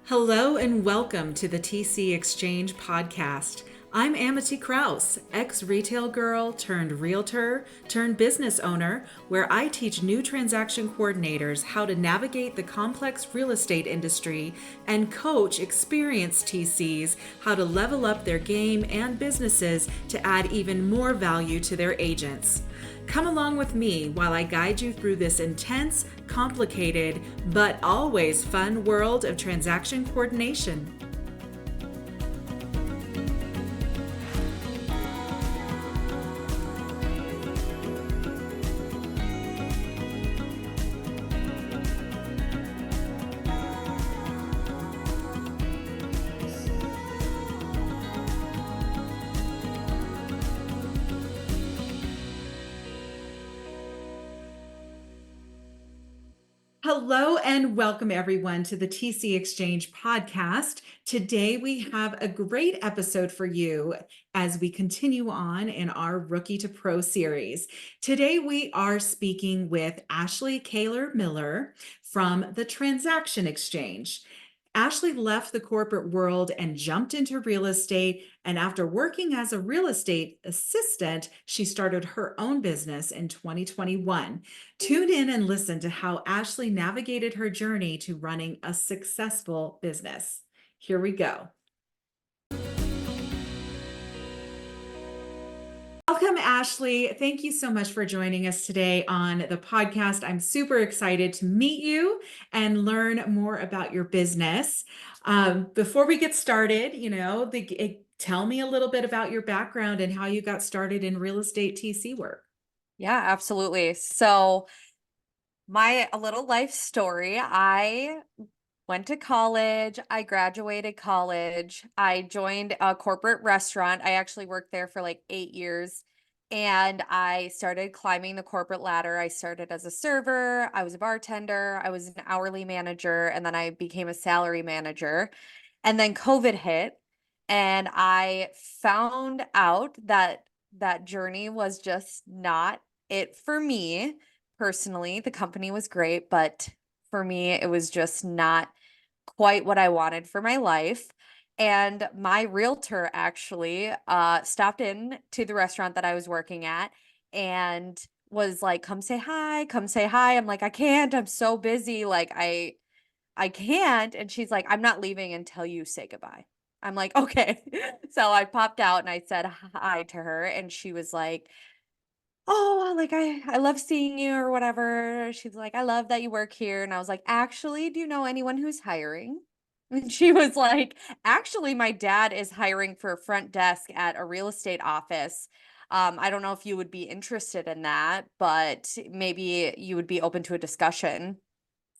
Hello and welcome to the TC Exchange podcast. I'm Amity Kraus, ex-retail girl turned realtor turned business owner, where I teach new transaction coordinators how to navigate the complex real estate industry and coach experienced TCs how to level up their game and businesses to add even more value to their agents. Come along with me while I guide you through this intense, complicated, but always fun world of transaction coordination. Hello and welcome everyone to the TC Exchange podcast. Today we have a great episode for you as we continue on in our Rookie to Pro series. Today we are speaking with Ashley Kaler Miller from the Transaction Exchange. Ashley left the corporate world and jumped into real estate. And after working as a real estate assistant, she started her own business in 2021. Tune in and listen to how Ashley navigated her journey to running a successful business. Here we go. Welcome, Ashley. Thank you so much for joining us today on the podcast. I'm super excited to meet you and learn more about your business. Before we get started, tell me a little bit about your background and how you got started in real estate TC work. Yeah, absolutely. So a little life story. I went to college. I graduated college. I joined a corporate restaurant. I actually worked there for like 8 years. And I started climbing the corporate ladder. I started as a server. I was a bartender. I was an hourly manager. And then I became a salary manager. And then COVID hit. And I found out that that journey was just not it for me personally. The company was great, but for me, it was just not quite what I wanted for my life. And my realtor actually stopped in to the restaurant that I was working at and was like, come say hi, come say hi. I'm like, I can't, I'm so busy. I can't. And she's like, I'm not leaving until you say goodbye. I'm like, okay. So I popped out and I said hi to her, and she was like, oh, like I love seeing you or whatever. She's like, I love that you work here. And I was like, actually, do you know anyone who's hiring? And she was like, actually, my dad is hiring for a front desk at a real estate office. I don't know if you would be interested in that, but maybe you would be open to a discussion.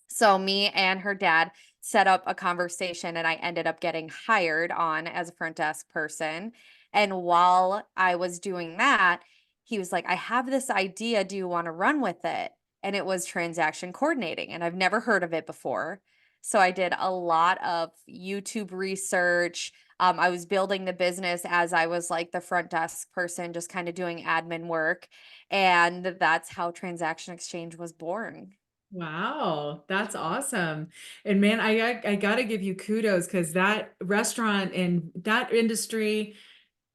So me and her dad set up a conversation, and I ended up getting hired on as a front desk person. And while I was doing that, he was like, I have this idea. Do you want to run with it? And it was transaction coordinating, and I've never heard of it before. So I did a lot of YouTube research. I was building the business as I was like the front desk person, just kind of doing admin work. And that's how Transaction Exchange was born. Wow, that's awesome. And man, I got to give you kudos because that restaurant and that industry,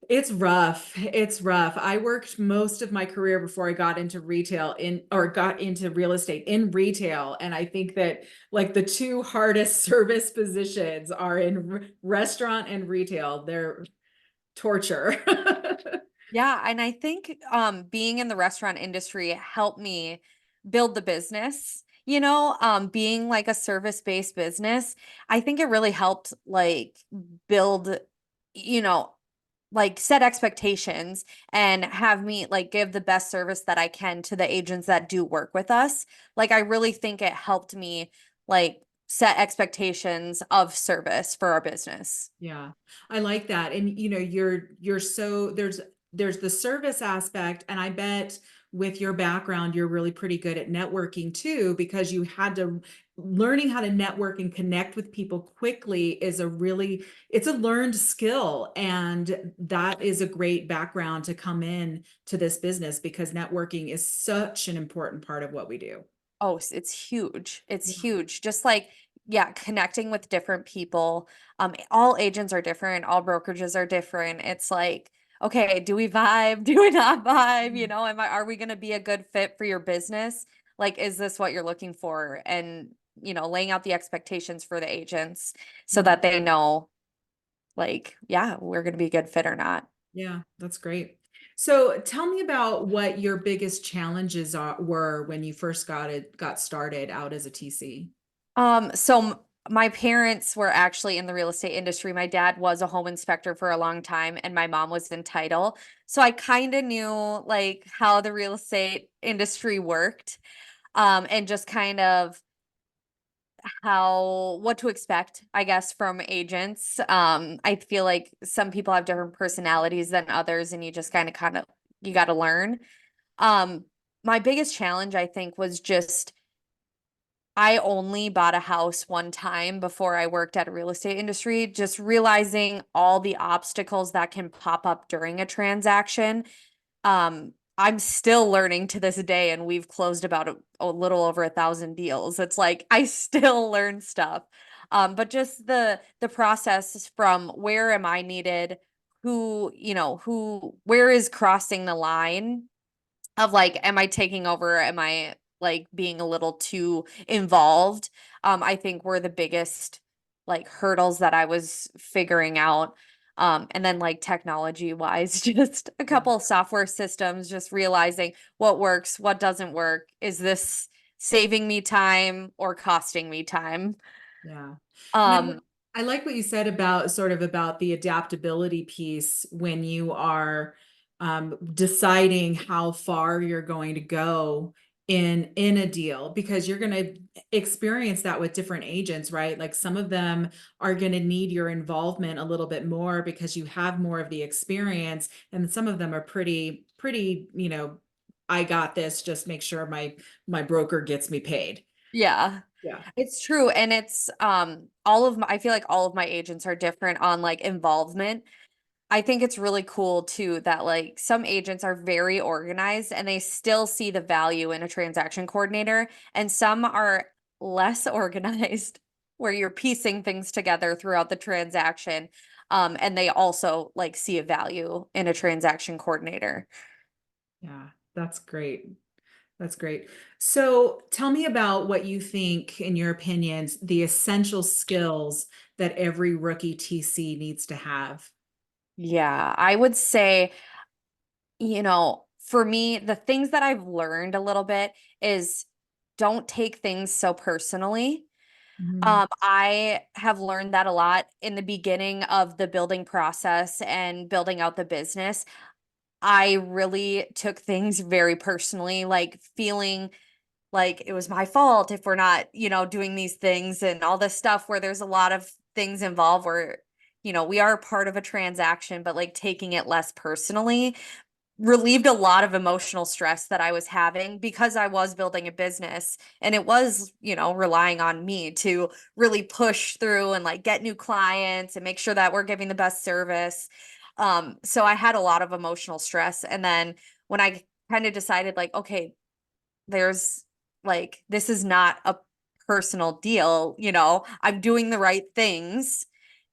it's rough. It's rough. I worked most of my career before I got into retail got into real estate in retail. And I think that like the two hardest service positions are in restaurant and retail. They're torture. Yeah, and I think being in the restaurant industry helped me build the business. Being like a service-based business, I think it really helped like build, you know, like set expectations and have me like give the best service that I can to the agents that do work with us. Like I really think it helped me like set expectations of service for our business. Yeah, I like that. And you're so there's the service aspect, and I bet with your background, you're really pretty good at networking too, because you had to learning how to network and connect with people quickly is it's a learned skill. And that is a great background to come in to this business because networking is such an important part of what we do. Oh, it's huge. It's Yeah. huge. Just like yeah, connecting with different people. All agents are different, all brokerages are different. It's like, okay, do we vibe? Do we not vibe? You Mm. know, are we going to be a good fit for your business? Like, is this what you're looking for? And, laying out the expectations for the agents so Mm. that they know, like, yeah, we're going to be a good fit or not. Yeah, that's great. So tell me about what your biggest challenges were when you first got started out as a TC. My parents were actually in the real estate industry. My dad was a home inspector for a long time, and my mom was in title. So I kind of knew like how the real estate industry worked, and just kind of what to expect, I guess, from agents. I feel like some people have different personalities than others, and you just kind of you got to learn. Um, my biggest challenge, I think, was just I only bought a house one time before I worked at a real estate industry, just realizing all the obstacles that can pop up during a transaction. I'm still learning to this day, and we've closed about a little over 1,000 deals. It's like I still learn stuff. But just the process from where am I needed, where is crossing the line of like, am I taking over? Am I like being a little too involved? I think were the biggest like hurdles that I was figuring out. And then like technology wise, just a Yeah. couple of software systems, just realizing what works, what doesn't work. Is this saving me time or costing me time? Yeah. And Um, I like what you said about sort of about the adaptability piece when you are deciding how far you're going to go in a deal, because you're going to experience that with different agents, right? Like some of them are going to need your involvement a little bit more because you have more of the experience, and some of them are pretty, I got this, just make sure my broker gets me paid. yeah. Yeah. It's true. And it's I feel like all of my agents are different on like involvement. I think it's really cool too that like some agents are very organized and they still see the value in a transaction coordinator, and some are less organized where you're piecing things together throughout the transaction. And they also like see a value in a transaction coordinator. Yeah, that's great. That's great. So tell me about what you think, in your opinions, the essential skills that every rookie TC needs to have. Yeah, I would say, for me, the things that I've learned a little bit is don't take things so personally. Mhm. I have learned that a lot in the beginning of the building process and building out the business. I really took things very personally, like feeling like it was my fault if we're not, doing these things and all this stuff where there's a lot of things involved where, we are part of a transaction, but like taking it less personally relieved a lot of emotional stress that I was having because I was building a business, and it was, relying on me to really push through and like get new clients and make sure that we're giving the best service. So I had a lot of emotional stress. And then when I kind of decided like, okay, there's like, this is not a personal deal, I'm doing the right things.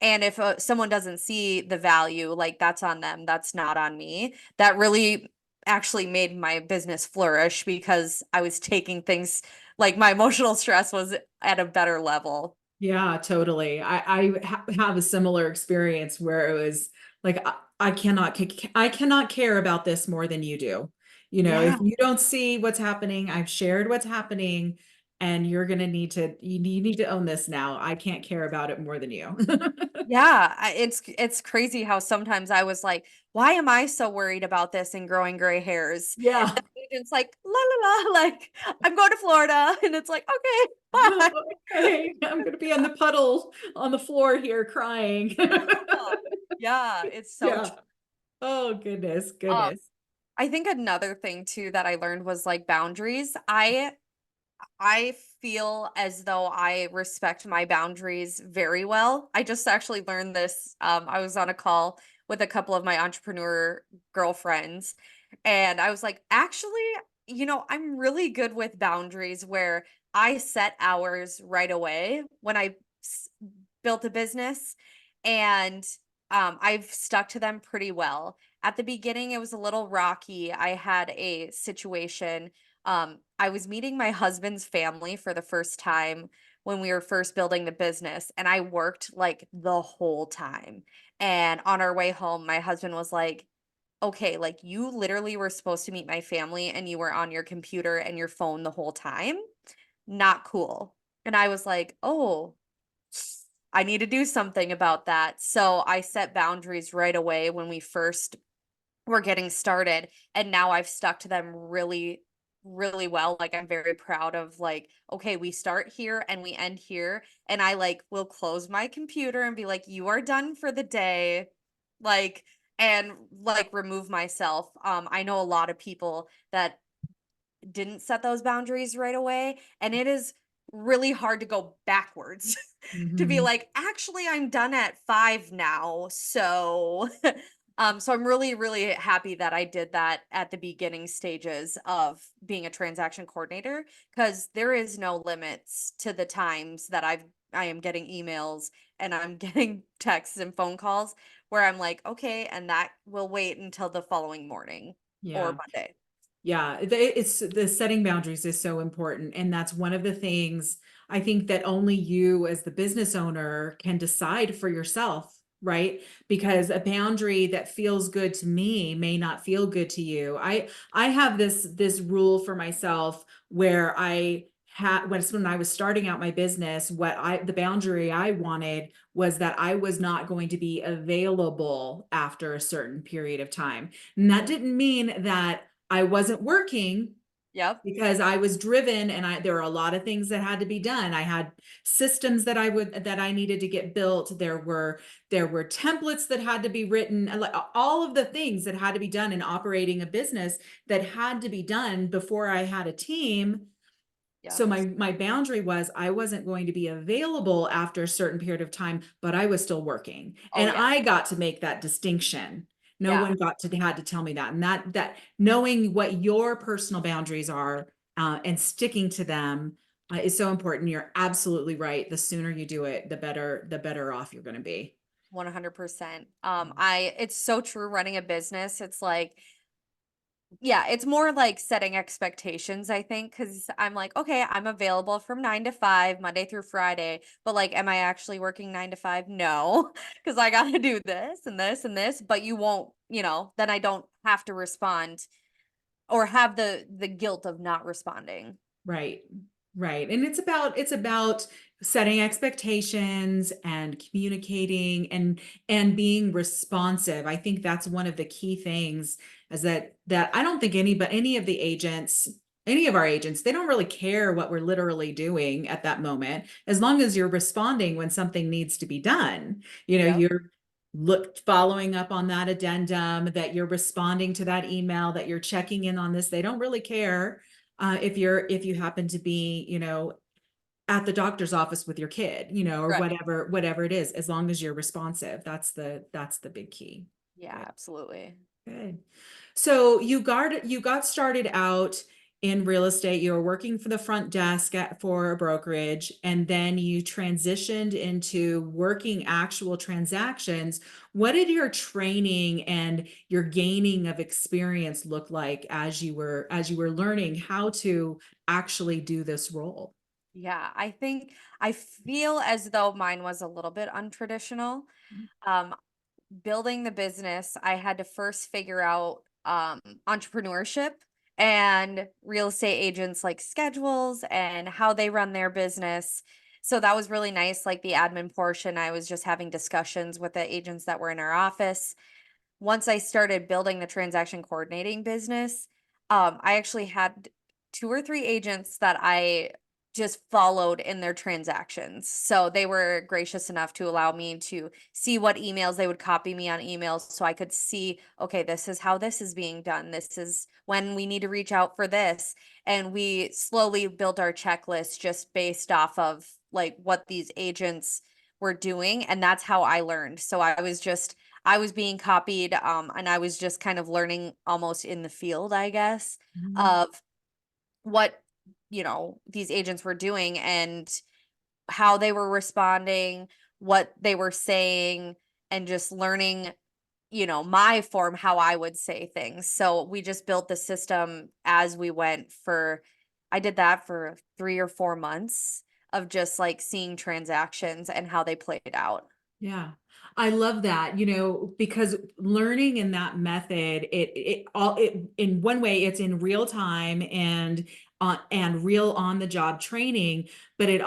And if someone doesn't see the value, like that's on them, that's not on me. That really actually made my business flourish because I was taking things like my emotional stress was at a better level. Yeah, totally. I have a similar experience where it was like I cannot care about this more than you do. Yeah. If you don't see what's happening, I've shared what's happening, and you're gonna you need to own this now. I can't care about it more than you. Yeah, it's crazy how sometimes I was like, why am I so worried about this and growing gray hairs? Yeah. And the agent's like, la la la, like I'm going to Florida, and it's like, okay, bye. Okay, I'm gonna be on the puddle on the floor here crying. Yeah, yeah, it's so Yeah. true. Oh, goodness, Um, goodness. I think another thing too that I learned was like boundaries. I feel as though I respect my boundaries very well. I just actually learned this. I was on a call with a couple of my entrepreneur girlfriends, and I was like, actually, I'm really good with boundaries where I set hours right away when I built a business, and I've stuck to them pretty well. At the beginning, it was a little rocky. I had a situation. I was meeting my husband's family for the first time when we were first building the business, and I worked like the whole time. And on our way home, my husband was like, okay, like you literally were supposed to meet my family and you were on your computer and your phone the whole time. Not cool. And I was like, oh, I need to do something about that. So I set boundaries right away when we first were getting started. And now I've stuck to them really, really well. Like I'm very proud of like, okay, we start here and we end here. And I like will close my computer and be like, you are done for the day. Like, and like remove myself. I know a lot of people that didn't set those boundaries right away, and it is really hard to go backwards to be Mhm. like, actually I'm done at 5 now. So so I'm really, really happy that I did that at the beginning stages of being a transaction coordinator, because there is no limits to the times that I am getting emails and I'm getting texts and phone calls where I'm like, okay, and that will wait until the following morning or Yeah. Monday. Yeah, it's the setting boundaries is so important. And that's one of the things I think that only you as the business owner can decide for yourself, right? Because a boundary that feels good to me may not feel good to you. I have this rule for myself where I had when I was starting out my business, the boundary I wanted was that I was not going to be available after a certain period of time. And that didn't mean that I wasn't working Yep. because I was driven and there were a lot of things that had to be done. I had systems that I needed to get built. There were templates that had to be written, and like all of the things that had to be done in operating a business that had to be done before I had a team. So Yep. my boundary was I wasn't going to be available after a certain period of time, but I was still working. Oh, And yeah. I got to make that distinction. No Yeah. one had to tell me that. And that knowing what your personal boundaries are and sticking to them is so important. You're absolutely right. The sooner you do it, the better off you're going to be. 100%. It's so true running a business. It's like, yeah, it's more like setting expectations, I think, because I'm like, okay, I'm available from 9 to 5, Monday through Friday. But like, am I actually working 9 to 5? No, because I got to do this and this and this. But you won't, then I don't have to respond or have the guilt of not responding. Right. Right. And it's about setting expectations and communicating and being responsive. I think that's one of the key things is that I don't think any of our agents, they don't really care what we're literally doing at that moment, as long as you're responding when something needs to be done. Yep. You're following up on that addendum, that you're responding to that email, that you're checking in on this. They don't really care if you happen to be, at the doctor's office with your kid, or Right. whatever it is, as long as you're responsive. That's the big key. Yeah, Good. absolutely. Good. So you got started out in real estate. You were working for the front desk for a brokerage, and then you transitioned into working actual transactions. What did your training and your gaining of experience look like as you were learning how to actually do this role? Yeah, I feel as though mine was a little bit untraditional. Um, Building the business, I had to first figure out entrepreneurship and real estate agents like schedules and how they run their business. So that was really nice. Like the admin portion, I was just having discussions with the agents that were in our office. Once I started building the transaction coordinating business, I actually had 2 or 3 agents that I just followed in their transactions. So they were gracious enough to allow me to see what emails they would copy me on emails so I could see, okay, this is how this is being done. This is when we need to reach out for this. And we slowly built our checklist just based off of like what these agents were doing. And that's how I learned. So I was being copied, and I was just kind of learning almost in the field, I guess, Mhm. of what these agents were doing and how they were responding, what they were saying, and just learning, my form, how I would say things. So we just built the system as we went I did that for 3 or 4 months of just like seeing transactions and how they played out. Yeah. I love that, because learning in that method, in one way, it's in real time and real on the job training, but it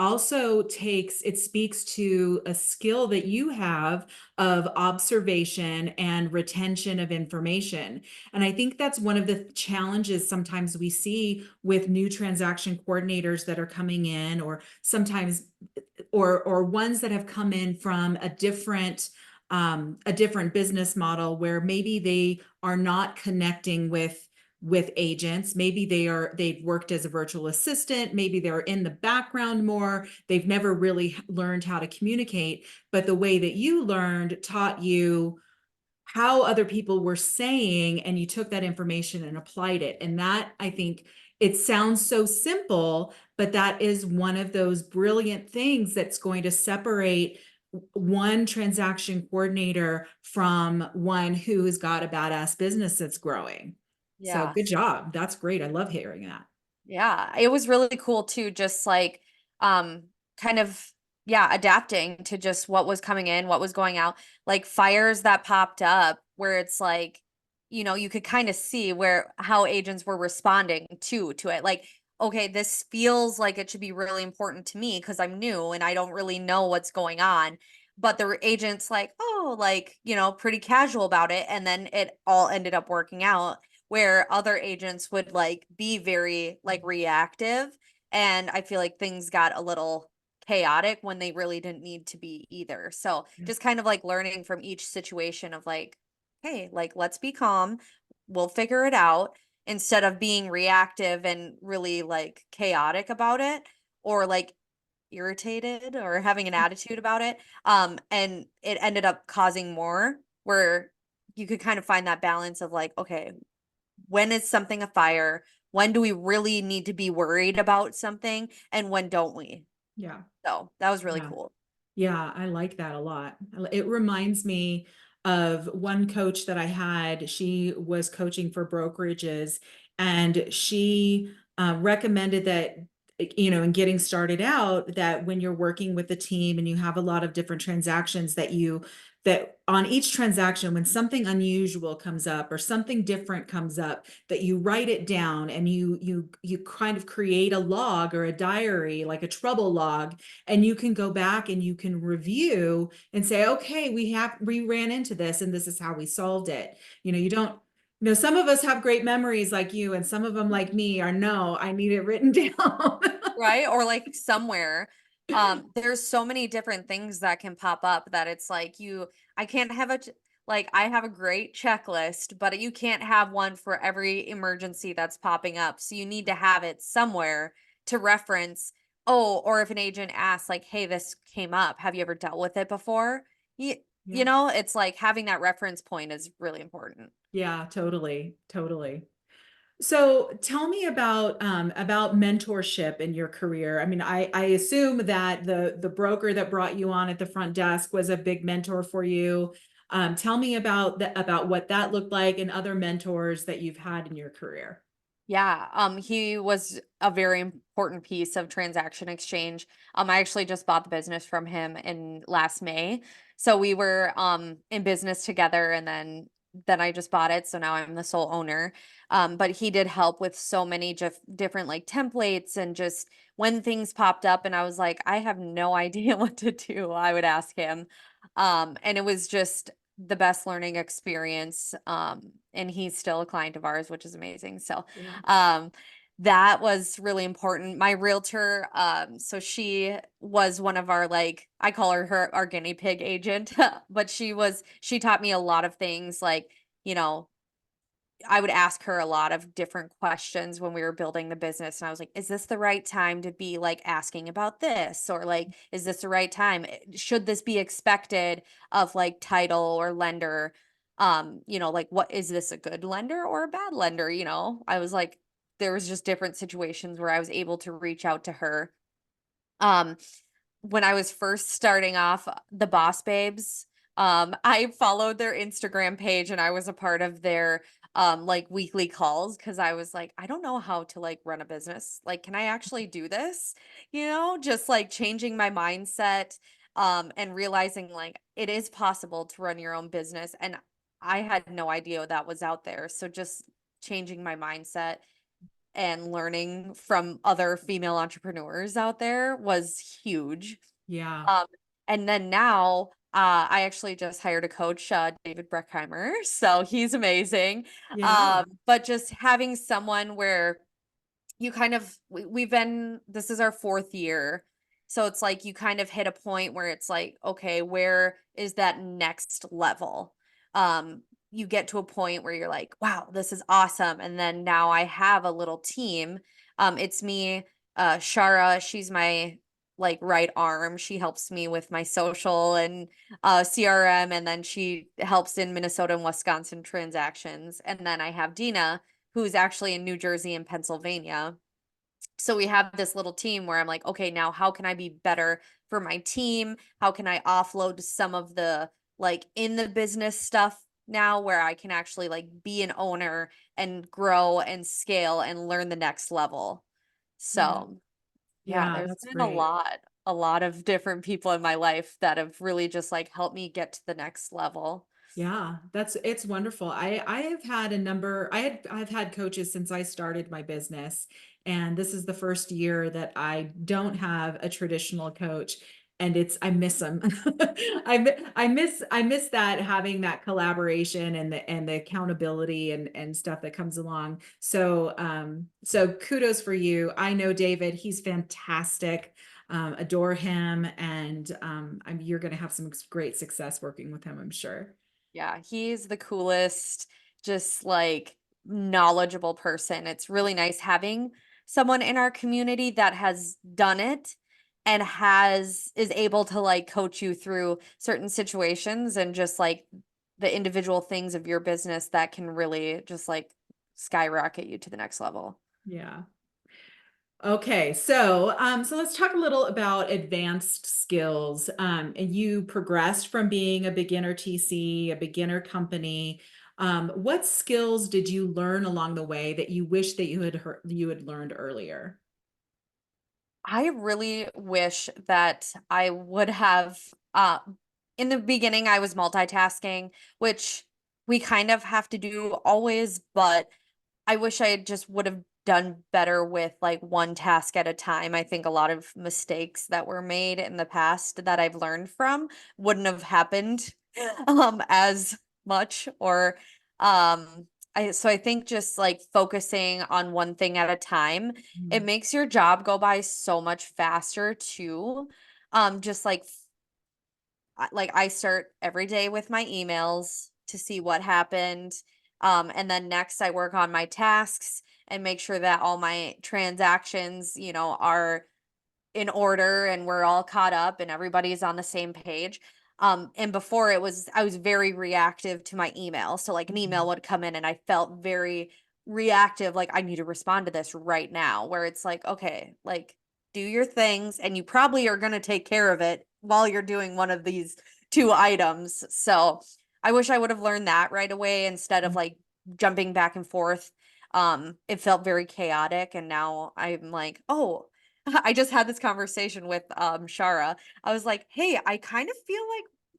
speaks to a skill that you have of observation and retention of information. And I think that's one of the challenges sometimes we see with new transaction coordinators that are coming in, or sometimes or ones that have come in from a different business model where maybe they are not connecting with agents. Maybe they've worked as a virtual assistant, maybe they're in the background more, they've never really learned how to communicate, but the way that you learned taught you how other people were saying, and you took that information and applied it. And that, I think, it sounds so simple, but that is one of those brilliant things that's going to separate one transaction coordinator from one who has got a badass business that's growing. So Yeah. good job. That's great. I love hearing that. Yeah, it was really cool too, just like um kind of yeah, adapting to just what was coming in, what was going out, like fires that popped up where it's like, you could kind of see where how agents were responding to it. Like, okay, this feels like it should be really important to me because I'm new and I don't really know what's going on. But the agent's like, oh, like, pretty casual about it. And then it all ended up working out where other agents would like be very like reactive, and I feel like things got a little chaotic when they really didn't need to be either. So just kind of like learning from each situation of like, hey, like let's be calm, we'll figure it out, instead of being reactive and really like chaotic about it, or like irritated or having an attitude about it. And it ended up causing more, where you could kind of find that balance of like, okay, when is something a fire? When do we really need to be worried about something? And when don't we? Yeah. So that was really Yeah. cool. Yeah, I like that a lot. It reminds me of one coach that I had. She was coaching for brokerages, and she recommended that, in getting started out, that when you're working with a team and you have a lot of different transactions, that on each transaction, when something unusual comes up or something different comes up, that you write it down and you kind of create a log or a diary, like a trouble log, and you can go back and you can review and say, okay, we ran into this and this is how we solved it. You don't, some of us have great memories like you, and some of them like me are, no, I need it written down. Right? Or like somewhere. There's so many different things that can pop up that it's like I can't have like I have a great checklist, but you can't have one for every emergency that's popping up. So you need to have it somewhere to reference. Oh, or if an agent asks like, "Hey, this came up. Have you ever dealt with it before?" You, Yeah. it's like having that reference point is really important. Yeah, totally, totally. So tell me about mentorship in your career. I mean, I assume that the broker that brought you on at the front desk was a big mentor for you. Tell me about what that looked like and other mentors that you've had in your career. Yeah, he was a very important piece of transaction exchange. I actually just bought the business from him in last May. So we were in business together, and then I just bought it, so now I'm the sole owner. But he did help with so many different like templates, and just when things popped up and I was like, I have no idea what to do, I would ask him. And it was just the best learning experience. And he's still a client of ours, which is amazing. So, Yeah. um, that was really important. My realtor, so she was one of our like, I call her our guinea pig agent, but she taught me a lot of things like, you know, I would ask her a lot of different questions when we were building the business. And I was like, is this the right time to be like asking about this? Or like, is this the right time? Should this be expected of like title or lender? Like, what is this, a good lender or a bad lender? I was like, there was just different situations where I was able to reach out to her. Um, when I was first starting off the Boss Babes, I followed their Instagram page and I was a part of their like weekly calls because I was like, I don't know how to like run a business. Like, can I actually do this? Just like changing my mindset and realizing like it is possible to run your own business. And I had no idea that was out there. So just changing my mindset and learning from other female entrepreneurs out there was huge. Yeah. Um, and then now, I actually just hired a coach, David Breckheimer. So he's amazing. Yeah. But just having someone where you kind of we've been this is our fourth year. So it's like you kind of hit a point where it's like, okay, where is that next level? You get to a point where you're like, wow, this is awesome. And then now I have a little team. It's me, Shara, she's my like right arm. She helps me with my social and CRM, and then she helps in Minnesota and Wisconsin transactions. And then I have Dina, who's actually in New Jersey and Pennsylvania. So we have this little team where I'm like, okay, now how can I be better for my team? How can I offload some of the like in the business stuff now where I can actually like be an owner and grow and scale and learn the next level? Yeah. So, yeah, Yeah, there's that's been great. a lot of different people in my life that have really just like helped me get to the next level. Yeah, it's wonderful. I have had a number I've had coaches since I started my business, and this is the first year that I don't have a traditional coach, and it's I miss them. I miss that, having that collaboration and the accountability and stuff that comes along. So kudos for you. I know David, he's fantastic. Adore him, and you're going to have some great success working with him, I'm sure. Yeah, he's the coolest, just like knowledgeable person. It's really nice having someone in our community that has done it and is able to like coach you through certain situations and just like the individual things of your business that can really just like skyrocket you to the next level. Yeah. Okay, so let's talk a little about advanced skills. And you progressed from being a beginner TC, a beginner company. What skills did you learn along the way that you wish that you had learned earlier? I really wish that I would have in the beginning I was multitasking, which we kind of have to do always, but I wish I just would have done better with like one task at a time. I think a lot of mistakes that were made in the past that I've learned from wouldn't have happened as much or I think just like focusing on one thing at a time, it Mhm. makes your job go by so much faster too. Just like I start every day with my emails to see what happened. And then next I work on my tasks and make sure that all my transactions, are in order and we're all caught up and everybody's on the same page. And before I was very reactive to my email. So like an email Mhm. would come in and I felt very reactive, like I need to respond to this right now, where it's like, okay, like do your things and you probably are going to take care of it while you're doing one of these two items. So I wish I would have learned that right away instead of like jumping back and forth. It felt very chaotic and now I'm like, oh, I just had this conversation with Shara. I was like, "Hey, I kind of feel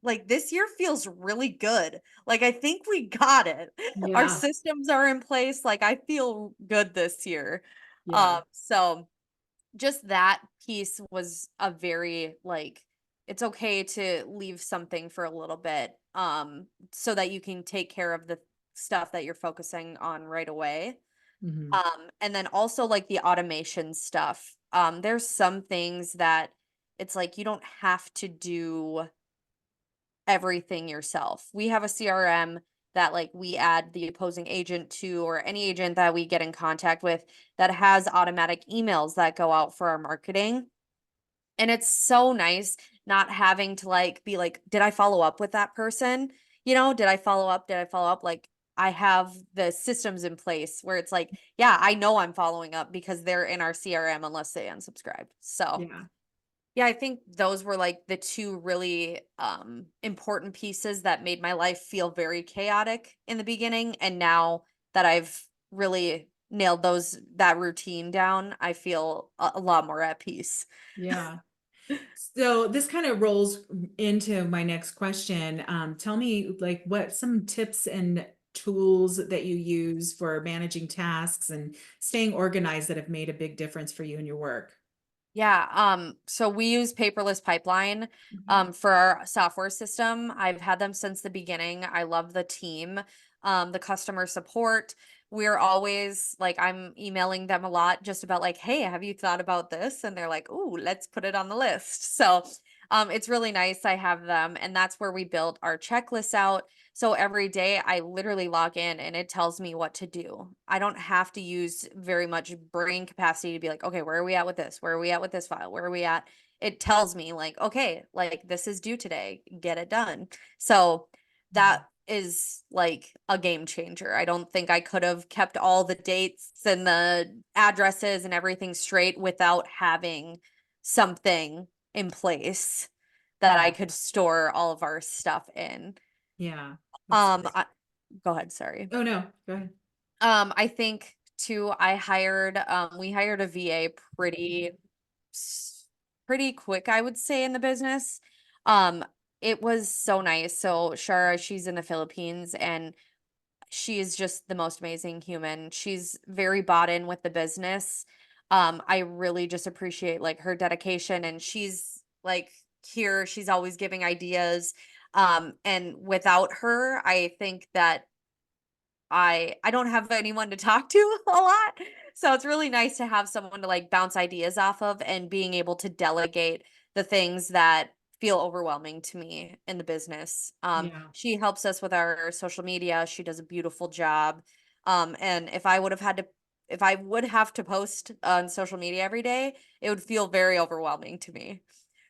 like this year feels really good. Like I think we got it. Our Yeah, systems are in place. Like I feel good this year." yeah. So just that piece was a very like it's okay to leave something for a little bit so that you can take care of the stuff that you're focusing on right away. Mhm. And then also like the automation stuff. There's some things that it's like you don't have to do everything yourself. We have a CRM that like we add the opposing agent to or any agent that we get in contact with that has automatic emails that go out for our marketing. And it's so nice not having to like be like, did I follow up with that person? Did I follow up? Did I follow up? Like I have the systems in place where it's like, yeah, I know I'm following up because they're in our CRM unless they unsubscribe. So Yeah. yeah, I think those were like the two really important pieces that made my life feel very chaotic in the beginning. And now that I've really nailed that routine down, I feel a lot more at peace. Yeah. So this kind of rolls into my next question. Tell me like what some tips and tools that you use for managing tasks and staying organized that have made a big difference for you in your work. Yeah, so we use paperless pipeline Mhm. for our software system. I've had them since the beginning. I love the team, the customer support. We're always like I'm emailing them a lot just about like, "Hey, have you thought about this?" And they're like, "Ooh, let's put it on the list." So, it's really nice I have them, and that's where we build our checklists out. So every day I literally log in and it tells me what to do. I don't have to use very much brain capacity to be like, okay, where are we at with this? Where are we at with this file? Where are we at? It tells me like, okay, like this is due today, get it done. So that is like a game changer. I don't think I could have kept all the dates and the addresses and everything straight without having something in place that I Yeah. could store all of our stuff in. Yeah. That's Um, great. I, Go ahead, sorry. Oh no, go ahead. I think too, we hired a VA s- pretty quick, I would say, in the business. Um, it was so nice. So Shara, she's in the Philippines and she is just the most amazing human. She's very bought in with the business. I really just appreciate like her dedication and she's like here, she's always giving ideas. And without her, I think that I don't have anyone to talk to a lot. So it's really nice to have someone to like bounce ideas off of and being able to delegate the things that feel overwhelming to me in the business. Yeah. She helps us with our social media. She does a beautiful job. And if I would have to post on social media every day, it would feel very overwhelming to me.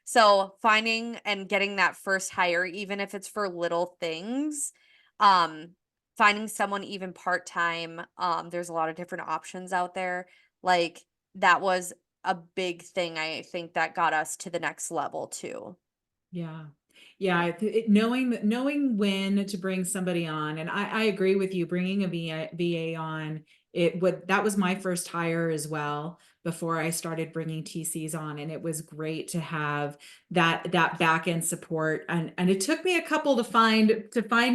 So finding and getting that first hire, even if it's for little things, um, finding someone even part-time, there's a lot of different options out there. Like that was a big thing I think that got us to the next level too. Yeah. Yeah, knowing when to bring somebody on, and I agree with you, bringing a VA on, that was my first hire as well before I started bringing TCs on, and it was great to have that back end support, and it took me a couple to find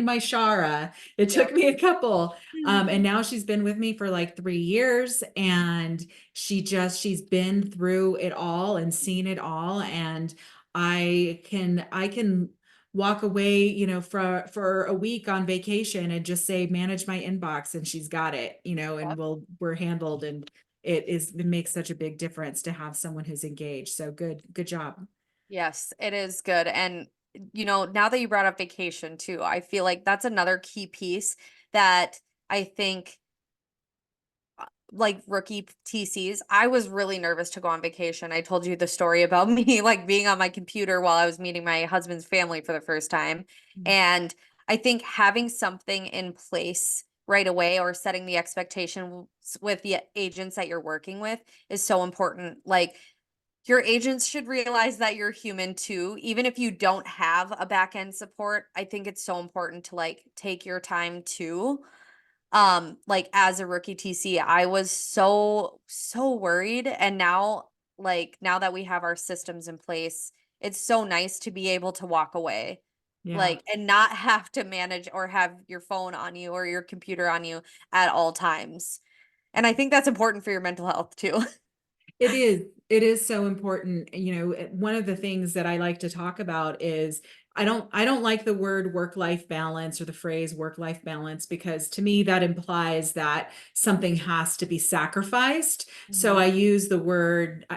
my Shara. It took Yep. me a couple, and now she's been with me for like 3 years, and she's been through it all and seen it all, and I can walk away, for a week on vacation and just say manage my inbox and she's got it, and Yep. we're handled, and it makes such a big difference to have someone who's engaged. So good job. Yes, it is good. And now that you brought up vacation too, I feel like that's another key piece that I think like rookie TCs, I was really nervous to go on vacation. I told you the story about me like being on my computer while I was meeting my husband's family for the first time. Mm. And I think having something in place right away or setting the expectation with the agents that you're working with is so important. Like your agents should realize that you're human too. Even if you don't have a back end support, I think it's so important to like take your time too. Like as a rookie TC, I was so worried, and now that we have our systems in place, it's so nice to be able to walk away Yeah. like and not have to manage or have your phone on you or your computer on you at all times. And I think that's important for your mental health too. It is. It is so important. One of the things that I like to talk about is I don't like the word work-life balance or the phrase work-life balance, because to me that implies that something has to be sacrificed. So Mhm.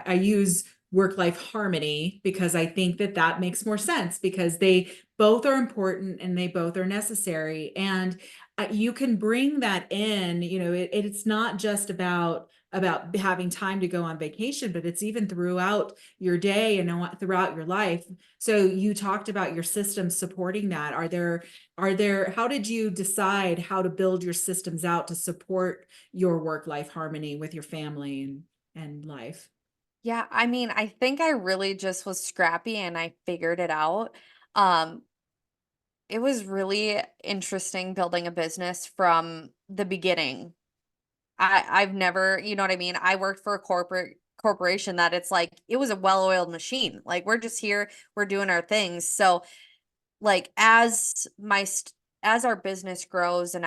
I use work-life harmony because I think that that makes more sense, because they both are important and they both are necessary. And you can bring that in, it's not just about about having time to go on vacation, but it's even throughout your day and throughout your life. So you talked about your systems supporting that. How did you decide how to build your systems out to support your work-life harmony with your family and life? Yeah, I mean, I think I really just was scrappy and I figured it out. Um, it was really interesting building a business from the beginning. I've never, you know what I mean? I worked for a corporation that it's like it was a well-oiled machine. Like we're just here, we're doing our things. So like as our business grows and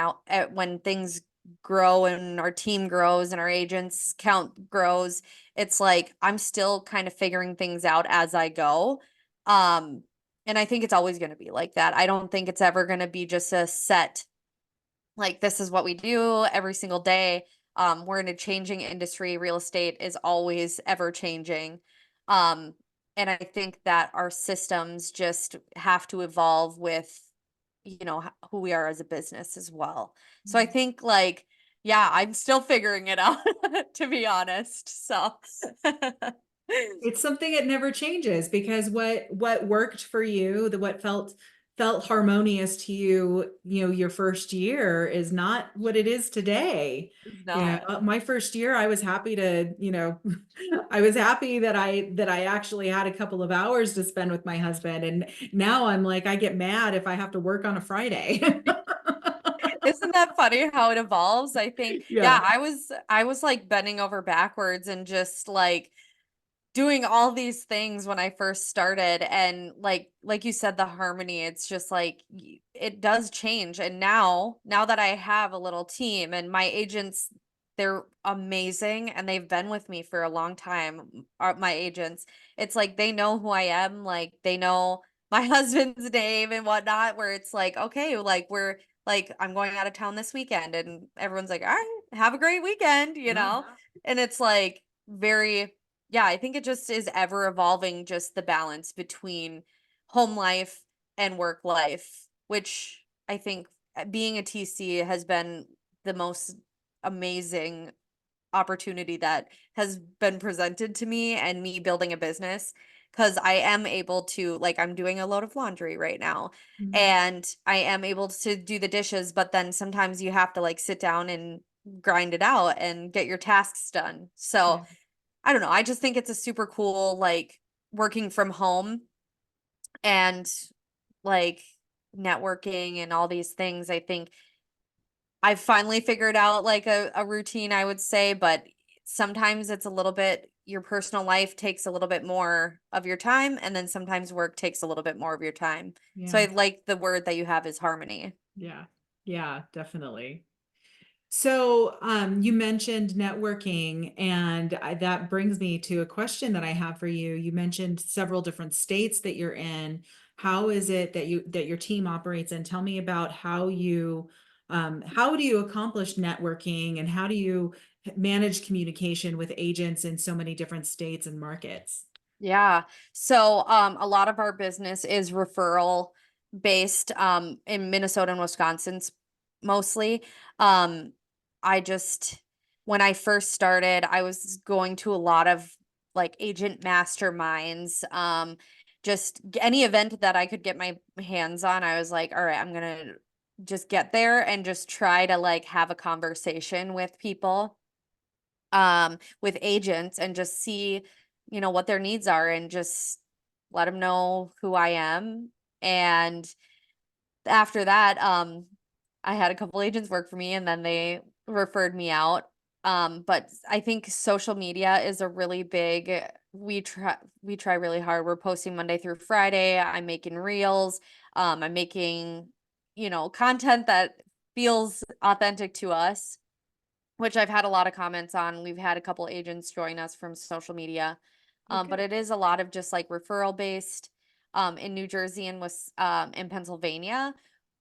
when things grow and our team grows and our agents count grows, it's like I'm still kind of figuring things out as I go. Um, and I think it's always going to be like that. I don't think it's ever going to be just a set, like this is what we do every single day. We're in a changing industry. Real estate is always ever changing. Um, and I think that our systems just have to evolve with, who we are as a business as well. So I think like, yeah, I'm still figuring it out, to be honest. So It's something that never changes, because what worked for you, the what felt harmonious to you, your first year is not what it is today. it's not. My first year, I was happy to, I was happy that I actually had a couple of hours to spend with my husband. And now I'm like, I get mad if I have to work on a Friday. Isn't that funny how it evolves? I think, yeah, Yeah. I was like bending over backwards and just like doing all these things when I first started, and like you said, the harmony, it's just like it does change. And now that I have a little team and my agents, they're amazing and they've been with me for a long time. My agents, it's like they know who I am, like they know my husband's name and whatnot, where it's like, okay, like we're like, I'm going out of town this weekend, and everyone's like, all right, have a great weekend, Yeah. and it's like very, yeah, I think it just is ever evolving, just the balance between home life and work life, which I think being a TC has been the most amazing opportunity that has been presented to me, and me building a business, because I am able to, like, I'm doing a load of laundry right now Mhm. and I am able to do the dishes, but then sometimes you have to like sit down and grind it out and get your tasks done. So Yeah. I don't know. I just think it's a super cool, like working from home and like networking and all these things. I think I've finally figured out like a routine, I would say, but sometimes it's a little bit, your personal life takes a little bit more of your time, and then sometimes work takes a little bit more of your time. So Yeah. I like the word that you have is harmony. Yeah. Yeah, definitely. So, you mentioned networking, and that brings me to a question that I have for you. You mentioned several different states that you're in. How is it that your team operates? And tell me about how do you accomplish networking, and how do you manage communication with agents in so many different states and markets? Yeah. So a lot of our business is referral based in Minnesota and mostly. Um I just, when I first started, I was going to a lot of like agent masterminds, just any event that I could get my hands on. I was like, all right, I'm going to just get there and just try to like have a conversation with people, with agents, and just see, what their needs are, and just let them know who I am. And after that, I had a couple agents work for me and then they referred me out. But I think social media is a really big, we try really hard. We're posting Monday through Friday. I'm making reels. I'm making, content that feels authentic to us, which I've had a lot of comments on. We've had a couple agents join us from social media. But Okay. it is a lot of just like referral based. In New Jersey and in Pennsylvania,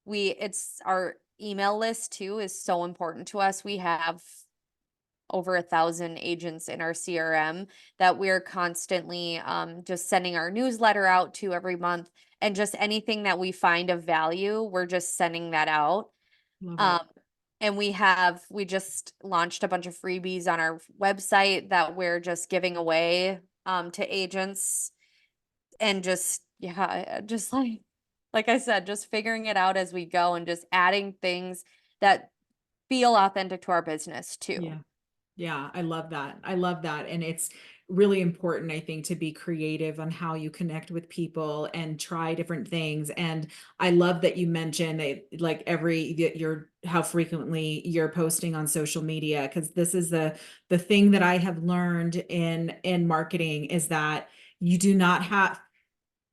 it's our email list too is so important to us. We have over 1,000 agents in our CRM that we're constantly just sending our newsletter out to every month, and just anything that we find of value, we're just sending that out. Love Um, it. And we just launched a bunch of freebies on our website that we're just giving away to agents, and just, yeah, just like I said, just figuring it out as we go and just adding things that feel authentic to our business too. Yeah. Yeah, I love that. I love that. And it's really important, I think, to be creative on how you connect with people and try different things. And I love that you mentioned that, like, your how frequently you're posting on social media, because this is the thing that I have learned in marketing is that you do not have,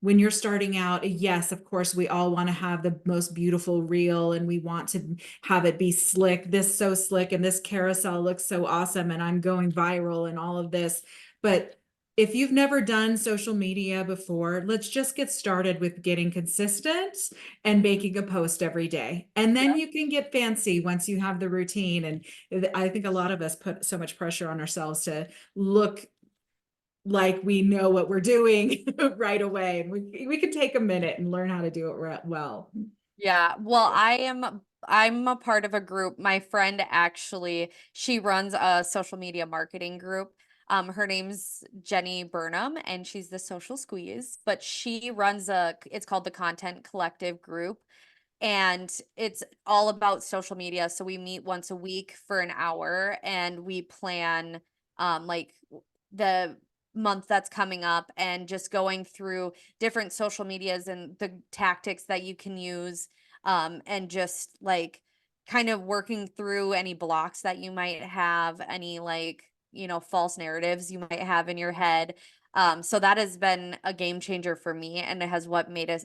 when you're starting out, yes, of course, we all want to have the most beautiful reel and we want to have it be slick, this so slick, and this carousel looks so awesome, and I'm going viral and all of this. But if you've never done social media before, let's just get started with getting consistent and making a post every day. And then you can get fancy once you have the routine. And I think a lot of us put so much pressure on ourselves to look like we know what we're doing right away. And we could take a minute and learn how to do it well. Yeah, well, I'm a part of a group. My friend actually, she runs a social media marketing group. Her name's Jenny Burnham, and she's the social squeeze, but she runs it's called the Content Collective group, and it's all about social media. So we meet once a week for an hour and we plan like the month that's coming up, and just going through different social medias and the tactics that you can use, and just like kind of working through any blocks that you might have, any like, false narratives you might have in your head. So that has been a game changer for me, and it has what made us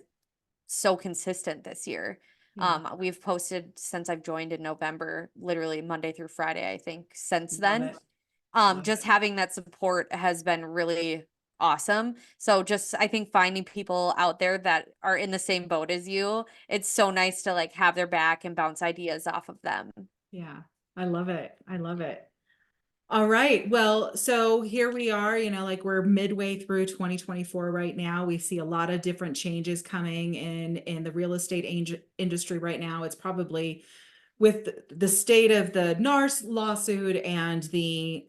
so consistent this year. Yeah, We've posted since I've joined in November, literally Monday through Friday, I think, since love then. it. Love Just it. having that support has been really awesome. So just, I think, finding people out there that are in the same boat as you, it's so nice to like have their back and bounce ideas off of them. Yeah, I love it. I love it. All right. Well, so here we are, like we're midway through 2024 right now. We see a lot of different changes coming in the real estate industry right now. It's probably, with the state of the NARS lawsuit and the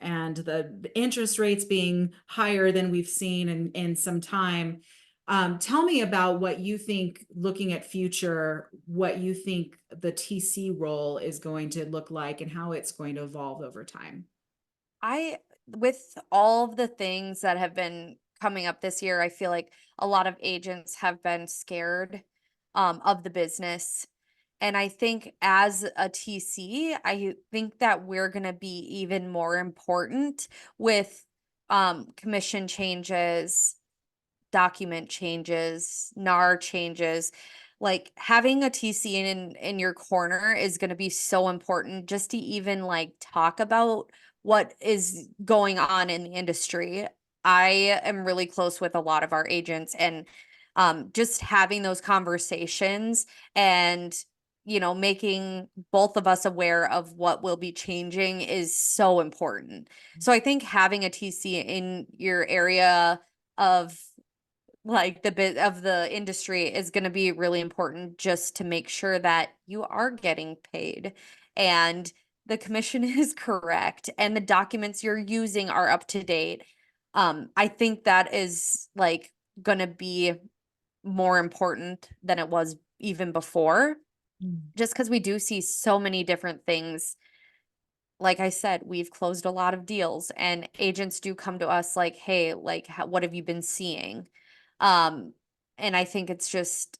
interest rates being higher than we've seen in some time. Tell me about what you think, looking at future, what you think the TC role is going to look like and how it's going to evolve over time. With all of the things that have been coming up this year, I feel like a lot of agents have been scared of the business. And I think as a TC, I think that we're going to be even more important with commission changes, document changes, NAR changes. Like having a TC in your corner is going to be so important, just to even like talk about what is going on in the industry. I am really close with a lot of our agents, and just having those conversations and making both of us aware of what will be changing is so important. So I think having a TC in your area of like the bit of the industry is going to be really important, just to make sure that you are getting paid and the commission is correct and the documents you're using are up to date. I think that is like going to be more important than it was even before, Mm. just because we do see so many different things. Like I said, we've closed a lot of deals, and agents do come to us like, "Hey, like what have you been seeing?" Um, and I think it's just,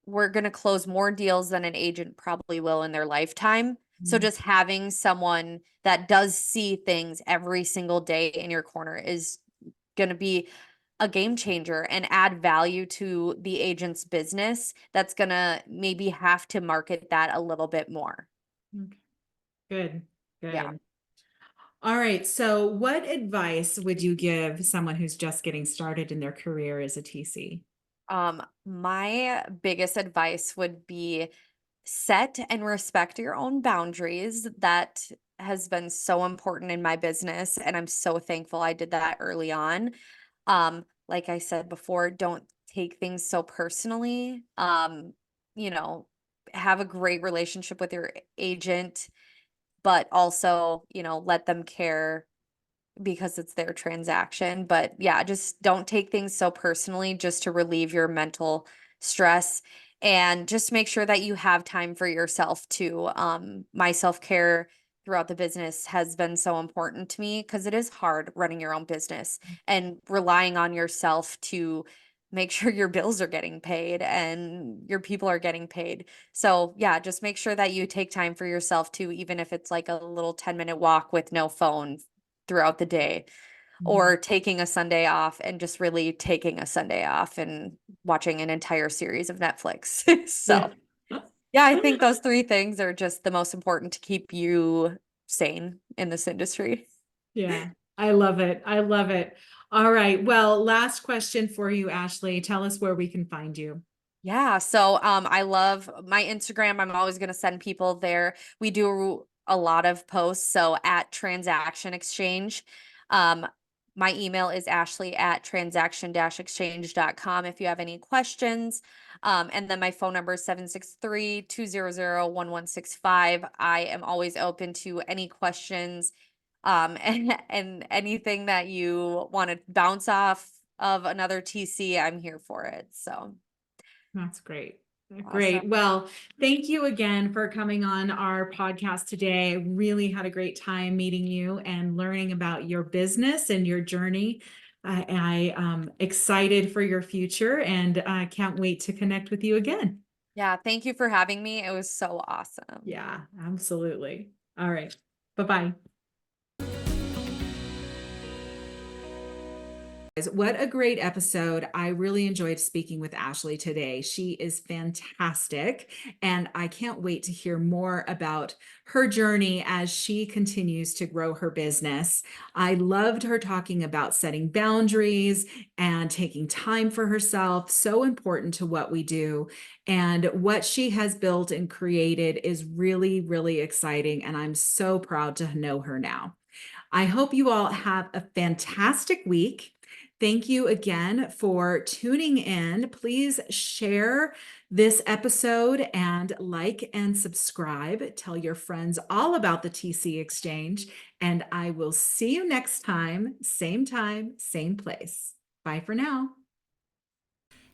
we're going to close more deals than an agent probably will in their lifetime. So Mm. just having someone that does see things every single day in your corner is going to be a game changer and add value to the agent's business, that's going to maybe have to market that a little bit more. Okay. Good. Yeah. Good. All right. So, what advice would you give someone who's just getting started in their career as a TC? My biggest advice would be set and respect your own boundaries. That has been so important in my business, and I'm so thankful I did that early on. Like I said before, don't take things so personally. You know, have a great relationship with your agent. but also, let them care because it's their transaction. But yeah, just don't take things so personally, just to relieve your mental stress, and just make sure that you have time for yourself too. My self-care throughout the business has been so important to me, because it is hard running your own business and relying on yourself to make sure your bills are getting paid and your people are getting paid. So yeah, just make sure that you take time for yourself too, even if it's like a little 10-minute walk with no phone throughout the day, Mhm. or taking a Sunday off and just really taking a Sunday off and watching an entire series of Netflix. Yeah. So yeah, I think those three things are just the most important to keep you sane in this industry. Yeah. I love it. I love it. All right. Well, last question for you, Ashley. Tell us where we can find you. Yeah, so I love my Instagram. I'm always going to send people there. We do a lot of posts, so at Transaction Exchange. Um, my email is ashley@transaction-exchange.com if you have any questions. And then my phone number is 763-200-1165. I am always open to any questions, and anything that you want to bounce off of another TC, I'm here for it. So That's great. awesome. Great. Well, thank you again for coming on our podcast today. I really had a great time meeting you and learning about your business and your journey. I am excited for your future, and I can't wait to connect with you again. Yeah, thank you for having me. It was so awesome. Yeah, absolutely. All right. Bye-bye. What a great episode. I really enjoyed speaking with Ashley today. She is fantastic, and I can't wait to hear more about her journey as she continues to grow her business. I loved her talking about setting boundaries and taking time for herself, so important to what we do. And what she has built and created is really, really exciting, and I'm so proud to know her now. I hope you all have a fantastic week. Thank you again for tuning in. Please share this episode and like and subscribe. Tell your friends all about the TC Exchange, and I will see you next time, same place. Bye for now.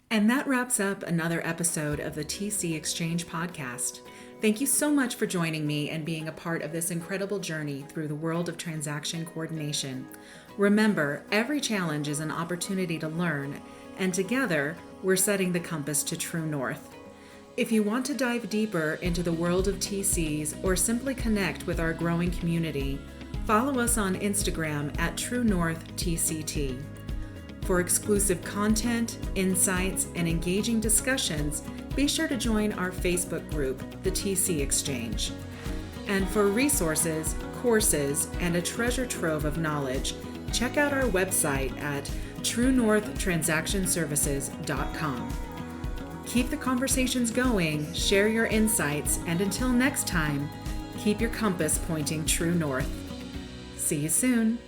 And that wraps up another episode of the TC Exchange podcast. Thank you so much for joining me and being a part of this incredible journey through the world of transaction coordination. Remember, every challenge is an opportunity to learn, and together, we're setting the compass to true north. If you want to dive deeper into the world of TCs or simply connect with our growing community, follow us on Instagram at True North TCT. For exclusive content, insights, and engaging discussions, be sure to join our Facebook group, the TC Exchange. And for resources, courses, and a treasure trove of knowledge, check out our website at truenorthtransactionservices.com. Keep the conversations going, share your insights, and until next time, keep your compass pointing true north. See you soon.